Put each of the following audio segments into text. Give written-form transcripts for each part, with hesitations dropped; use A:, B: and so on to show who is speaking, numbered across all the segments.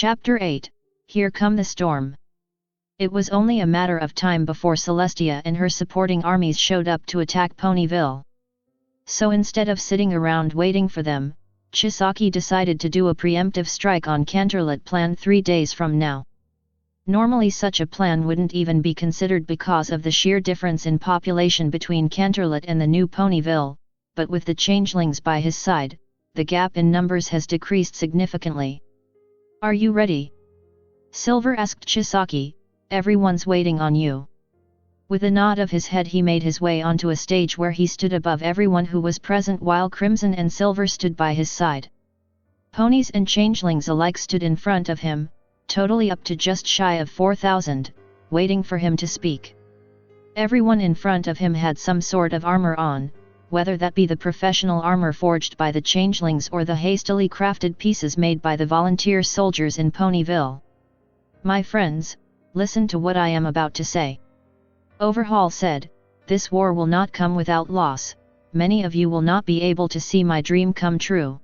A: Chapter 8, Here Come the Storm. It was only a matter of time before Celestia and her supporting armies showed up to attack Ponyville. So instead of sitting around waiting for them, Chisaki decided to do a preemptive strike on Canterlot planned 3 days from now. Normally such a plan wouldn't even be considered because of the sheer difference in population between Canterlot and the new Ponyville, but with the changelings by his side, the gap in numbers has decreased significantly. "Are you ready?" Silver asked Chisaki. "Everyone's waiting on you." With a nod of his head he made his way onto a stage where he stood above everyone who was present while Crimson and Silver stood by his side. Ponies and changelings alike stood in front of him, totally up to just shy of 4,000, waiting for him to speak. Everyone in front of him had some sort of armor on, whether that be the professional armor forged by the changelings or the hastily crafted pieces made by the volunteer soldiers in Ponyville. "My friends, listen to what I am about to say," Overhaul said. "This war will not come without loss. Many of you will not be able to see my dream come true.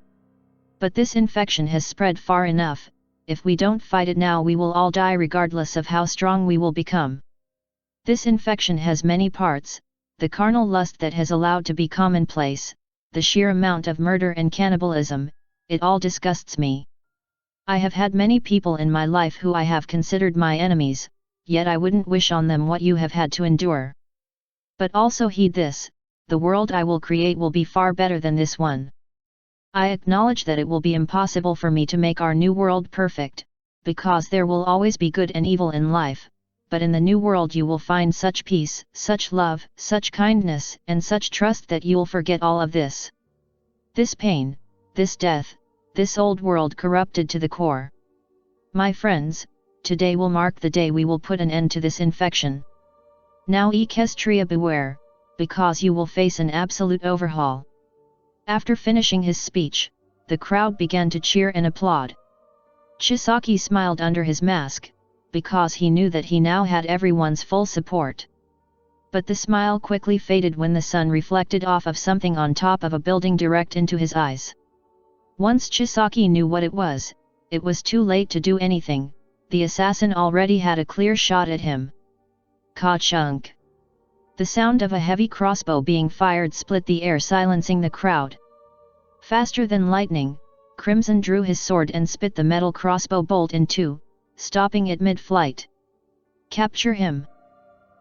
A: But this infection has spread far enough. If we don't fight it now we will all die regardless of how strong we will become. This infection has many parts, the carnal lust that has allowed to be commonplace, the sheer amount of murder and cannibalism, it all disgusts me. I have had many people in my life who I have considered my enemies, yet I wouldn't wish on them what you have had to endure. But also heed this, the world I will create will be far better than this one. I acknowledge that it will be impossible for me to make our new world perfect, because there will always be good and evil in life, but in the new world you will find such peace, such love, such kindness, and such trust that you'll forget all of this. This pain, this death, this old world corrupted to the core. My friends, today will mark the day we will put an end to this infection. Now Equestria beware, because you will face an absolute overhaul." After finishing his speech, the crowd began to cheer and applaud. Chisaki smiled under his mask, because he knew that he now had everyone's full support. But the smile quickly faded when the sun reflected off of something on top of a building direct into his eyes. Once Chisaki knew what it was too late to do anything. The assassin already had a clear shot at him. Ka-chunk! The sound of a heavy crossbow being fired split the air, silencing the crowd. Faster than lightning, Crimson drew his sword and spit the metal crossbow bolt in two, stopping it mid-flight. "Capture him!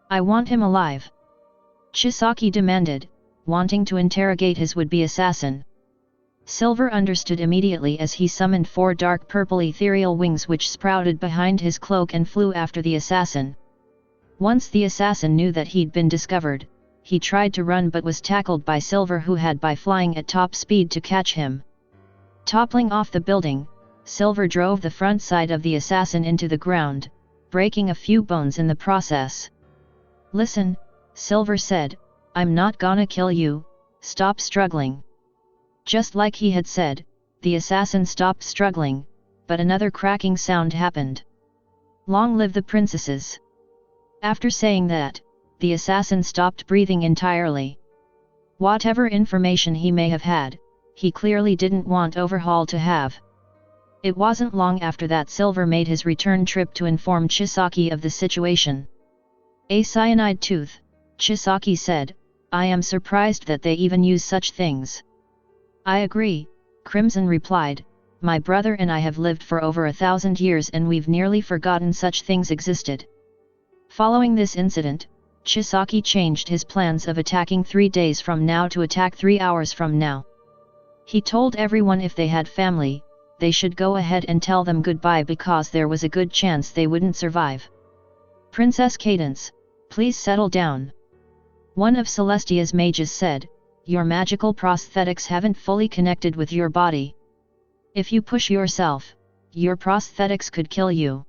A: I want him alive!" Chisaki demanded, wanting to interrogate his would-be assassin. Silver understood immediately as he summoned 4 dark purple ethereal wings which sprouted behind his cloak and flew after the assassin. Once the assassin knew that he'd been discovered, he tried to run but was tackled by Silver, who had by flying at top speed to catch him. Toppling off the building, Silver drove the front side of the assassin into the ground, breaking a few bones in the process. "Listen," Silver said, "I'm not gonna kill you, stop struggling." Just like he had said, the assassin stopped struggling, but another cracking sound happened. "Long live the princesses!" After saying that, the assassin stopped breathing entirely. Whatever information he may have had, he clearly didn't want Overhaul to have. It wasn't long after that Silver made his return trip to inform Chisaki of the situation. "A cyanide tooth," Chisaki said, "I am surprised that they even use such things." "I agree," Crimson replied, "my brother and I have lived for over 1,000 years and we've nearly forgotten such things existed." Following this incident, Chisaki changed his plans of attacking 3 days from now to attack 3 hours from now. He told everyone if they had family, they should go ahead and tell them goodbye because there was a good chance they wouldn't survive. "Princess Cadence, please settle down," one of Celestia's mages said. "Your magical prosthetics haven't fully connected with your body. If you push yourself, your prosthetics could kill you.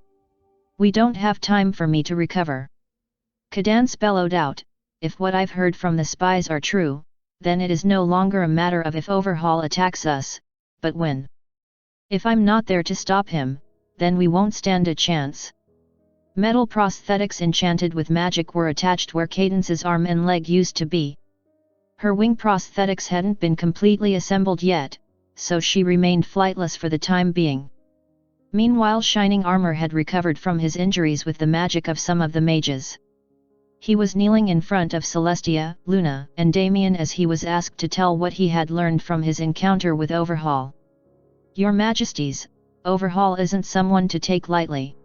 A: We don't have time for me to recover." Cadence bellowed out, "If what I've heard from the spies are true, then it is no longer a matter of if Overhaul attacks us, but when. If I'm not there to stop him, then we won't stand a chance." Metal prosthetics enchanted with magic were attached where Cadence's arm and leg used to be. Her wing prosthetics hadn't been completely assembled yet, so she remained flightless for the time being. Meanwhile, Shining Armor had recovered from his injuries with the magic of some of the mages. He was kneeling in front of Celestia, Luna, and Damien as he was asked to tell what he had learned from his encounter with Overhaul. "Your Majesties, Overhaul isn't someone to take lightly,"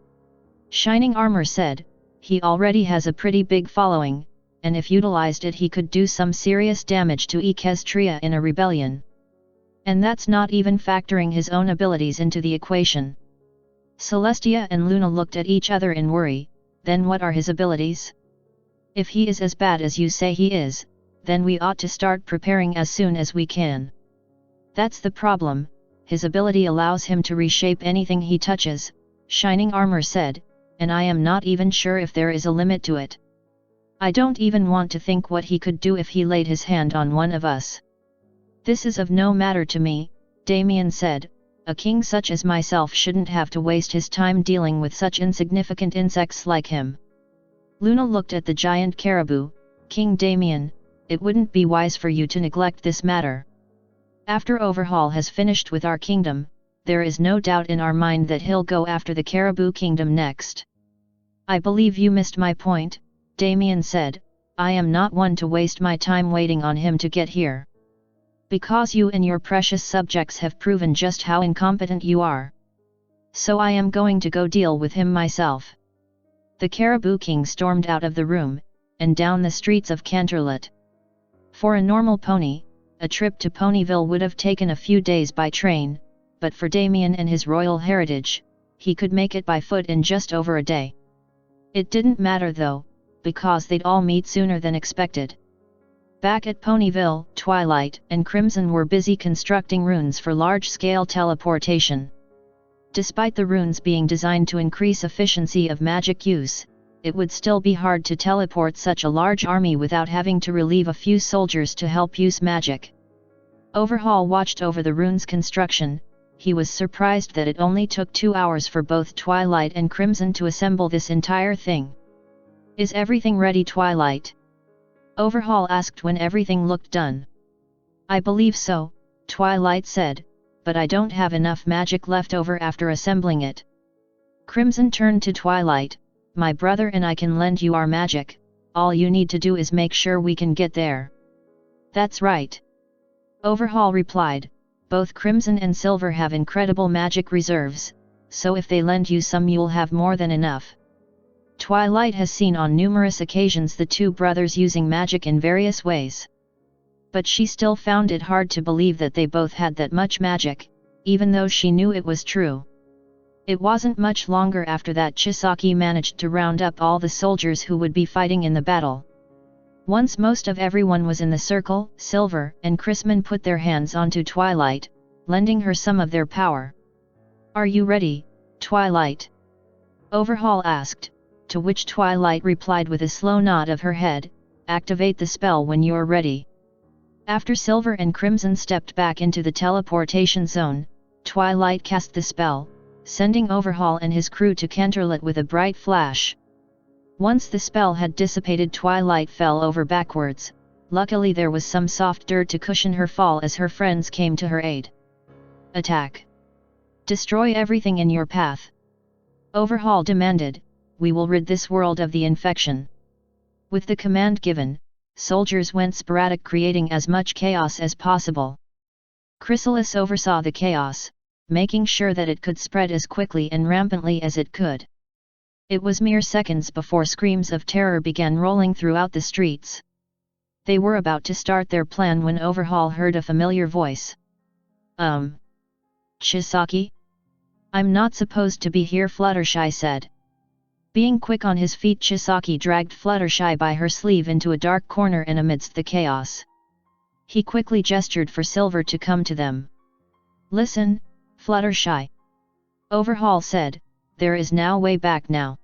A: Shining Armor said. "He already has a pretty big following, and if utilized it he could do some serious damage to Equestria in a rebellion. And that's not even factoring his own abilities into the equation." Celestia and Luna looked at each other in worry. "Then what are his abilities? If he is as bad as you say he is, then we ought to start preparing as soon as we can." "That's the problem, his ability allows him to reshape anything he touches," Shining Armor said, "and I am not even sure if there is a limit to it. I don't even want to think what he could do if he laid his hand on one of us." "This is of no matter to me," Damien said. "A king such as myself shouldn't have to waste his time dealing with such insignificant insects like him." Luna looked at the giant caribou. "King Damien, it wouldn't be wise for you to neglect this matter. After Overhaul has finished with our kingdom, there is no doubt in our mind that he'll go after the caribou kingdom next." "I believe you missed my point," Damien said. "I am not one to waste my time waiting on him to get here. Because you and your precious subjects have proven just how incompetent you are. So I am going to go deal with him myself." The Caribou King stormed out of the room, and down the streets of Canterlot. For a normal pony, a trip to Ponyville would have taken a few days by train, but for Damien and his royal heritage, he could make it by foot in just over a day. It didn't matter though, because they'd all meet sooner than expected. Back at Ponyville, Twilight and Crimson were busy constructing runes for large-scale teleportation. Despite the runes being designed to increase efficiency of magic use, it would still be hard to teleport such a large army without having to relieve a few soldiers to help use magic. Overhaul watched over the runes' construction. He was surprised that it only took 2 hours for both Twilight and Crimson to assemble this entire thing. "Is everything ready, Twilight?" Overhaul asked when everything looked done. "I believe so," Twilight said, "but I don't have enough magic left over after assembling it." Crimson turned to Twilight. "My brother and I can lend you our magic, all you need to do is make sure we can get there." "That's right," Overhaul replied. "Both Crimson and Silver have incredible magic reserves, so if they lend you some you'll have more than enough." Twilight has seen on numerous occasions the two brothers using magic in various ways. But she still found it hard to believe that they both had that much magic, even though she knew it was true. It wasn't much longer after that Chisaki managed to round up all the soldiers who would be fighting in the battle. Once most of everyone was in the circle, Silver and Crimson put their hands onto Twilight, lending her some of their power. "Are you ready, Twilight?" Overhaul asked, to which Twilight replied with a slow nod of her head, "Activate the spell when you're ready." After Silver and Crimson stepped back into the teleportation zone, Twilight cast the spell, sending Overhaul and his crew to Canterlot with a bright flash. Once the spell had dissipated, Twilight fell over backwards. Luckily there was some soft dirt to cushion her fall as her friends came to her aid. "Attack! Destroy everything in your path!" Overhaul demanded. "We will rid this world of the infection." With the command given, soldiers went sporadic, creating as much chaos as possible. Chrysalis oversaw the chaos, making sure that it could spread as quickly and rampantly as it could. It was mere seconds before screams of terror began rolling throughout the streets. They were about to start their plan when Overhaul heard a familiar voice. Chisaki? I'm not supposed to be here," Fluttershy said. Being quick on his feet, Chisaki dragged Fluttershy by her sleeve into a dark corner and amidst the chaos. He quickly gestured for Silver to come to them. "Listen, Fluttershy," Overhaul said, "there is no way back now.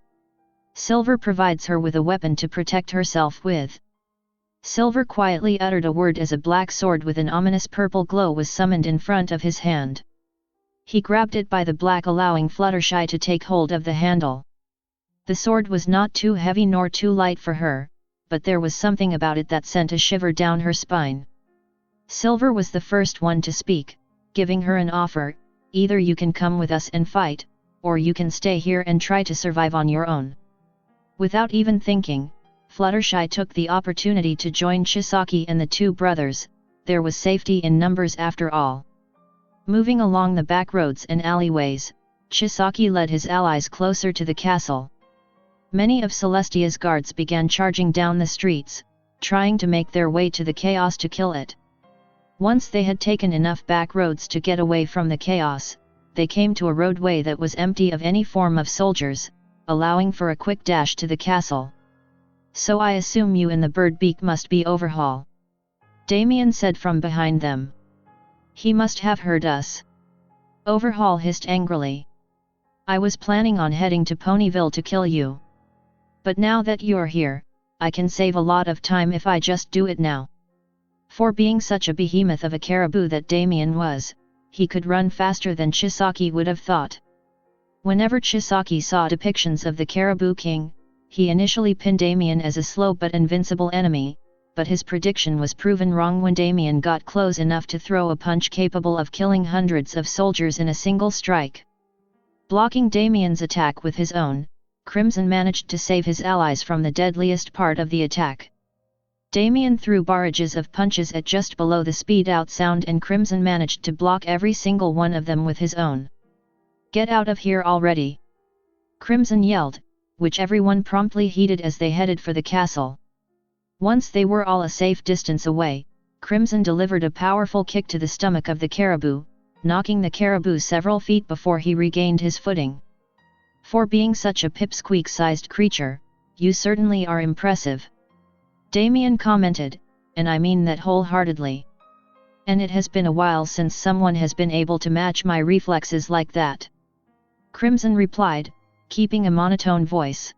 A: Silver provides her with a weapon to protect herself with." Silver quietly uttered a word as a black sword with an ominous purple glow was summoned in front of his hand. He grabbed it by the black, allowing Fluttershy to take hold of the handle. The sword was not too heavy nor too light for her, but there was something about it that sent a shiver down her spine. Silver was the first one to speak, giving her an offer: "Either you can come with us and fight, or you can stay here and try to survive on your own." Without even thinking, Fluttershy took the opportunity to join Chisaki and the two brothers. There was safety in numbers after all. Moving along the back roads and alleyways, Chisaki led his allies closer to the castle. Many of Celestia's guards began charging down the streets, trying to make their way to the chaos to kill it. Once they had taken enough back roads to get away from the chaos, they came to a roadway that was empty of any form of soldiers, allowing for a quick dash to the castle. "So I assume you and the bird beak must be Overhaul," Damien said from behind them. "He must have heard us." Overhaul hissed angrily. "I was planning on heading to Ponyville to kill you. But now that you're here, I can save a lot of time if I just do it now." For being such a behemoth of a caribou that Damien was, he could run faster than Chisaki would have thought. Whenever Chisaki saw depictions of the Caribou King, he initially pinned Damien as a slow but invincible enemy, but his prediction was proven wrong when Damien got close enough to throw a punch capable of killing hundreds of soldiers in a single strike. Blocking Damien's attack with his own, Crimson managed to save his allies from the deadliest part of the attack. Damien threw barrages of punches at just below the speed out sound and Crimson managed to block every single one of them with his own. "Get out of here already!" Crimson yelled, which everyone promptly heeded as they headed for the castle. Once they were all a safe distance away, Crimson delivered a powerful kick to the stomach of the caribou, knocking the caribou several feet before he regained his footing. "For being such a pipsqueak-sized creature, you certainly are impressive," Damien commented, "and I mean that wholeheartedly. And it has been a while since someone has been able to match my reflexes like that." Crimson replied, keeping a monotone voice.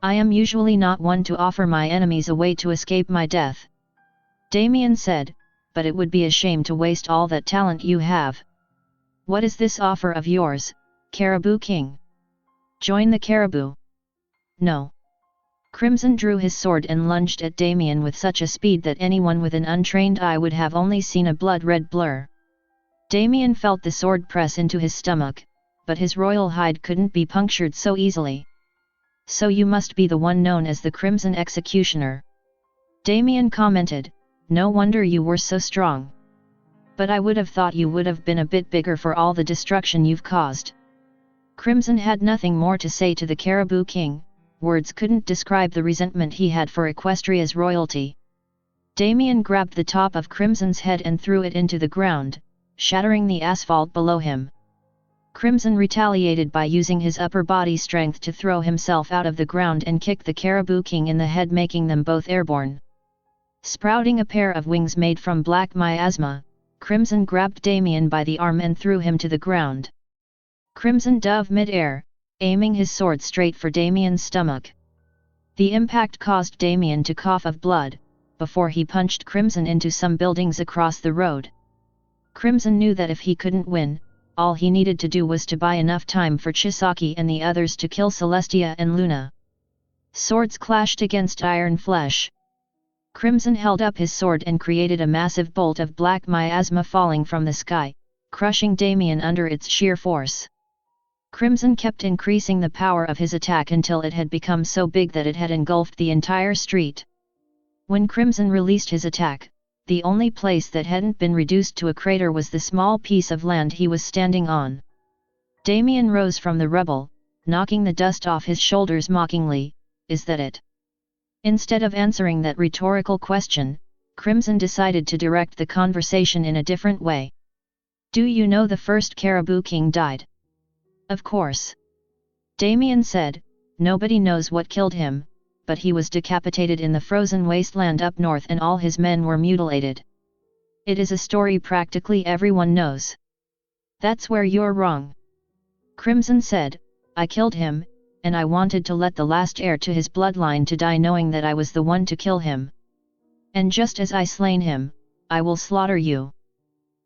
A: "I am usually not one to offer my enemies a way to escape my death," Damien said, "but it would be a shame to waste all that talent you have. What is this offer of yours, Caribou King? Join the caribou?" "No." Crimson drew his sword and lunged at Damien with such a speed that anyone with an untrained eye would have only seen a blood-red blur. Damien felt the sword press into his stomach, but his royal hide couldn't be punctured so easily. "So you must be the one known as the Crimson Executioner," Damien commented, "no wonder you were so strong. But I would have thought you would have been a bit bigger for all the destruction you've caused." Crimson had nothing more to say to the Caribou King. Words couldn't describe the resentment he had for Equestria's royalty. Damien grabbed the top of Crimson's head and threw it into the ground, shattering the asphalt below him. Crimson retaliated by using his upper body strength to throw himself out of the ground and kick the Caribou King in the head, making them both airborne. Sprouting a pair of wings made from black miasma, Crimson grabbed Damien by the arm and threw him to the ground. Crimson dove mid-air, aiming his sword straight for Damien's stomach. The impact caused Damien to cough of blood, before he punched Crimson into some buildings across the road. Crimson knew that if he couldn't win, all he needed to do was to buy enough time for Chisaki and the others to kill Celestia and Luna. Swords clashed against iron flesh. Crimson held up his sword and created a massive bolt of black miasma falling from the sky, crushing Damien under its sheer force. Crimson kept increasing the power of his attack until it had become so big that it had engulfed the entire street. When Crimson released his attack, the only place that hadn't been reduced to a crater was the small piece of land he was standing on. Damien rose from the rubble, knocking the dust off his shoulders mockingly. "Is that it?" Instead of answering that rhetorical question, Crimson decided to direct the conversation in a different way. "Do you know the first Caribou King died?" "Of course," Damien said, "nobody knows what killed him, but he was decapitated in the frozen wasteland up north and all his men were mutilated. It is a story practically everyone knows." "That's where you're wrong," Crimson said, "I killed him, and I wanted to let the last heir to his bloodline to die knowing that I was the one to kill him. And just as I slain him, I will slaughter you."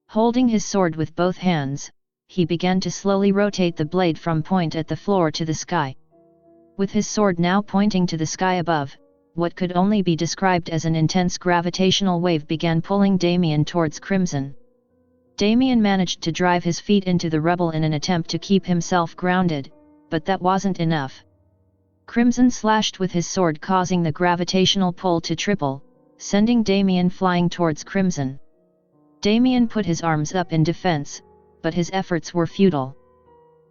A: Holding his sword with both hands, he began to slowly rotate the blade from point at the floor to the sky. With his sword now pointing to the sky above, what could only be described as an intense gravitational wave began pulling Damien towards Crimson. Damien managed to drive his feet into the rubble in an attempt to keep himself grounded, but that wasn't enough. Crimson slashed with his sword, causing the gravitational pull to triple, sending Damien flying towards Crimson. Damien put his arms up in defense, but his efforts were futile.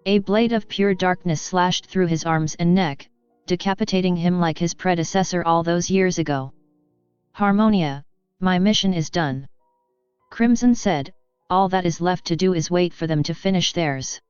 A: A blade of pure darkness slashed through his arms and neck, decapitating him like his predecessor all those years ago. "Harmonia, my mission is done," Crimson said. "All that is left to do is wait for them to finish theirs."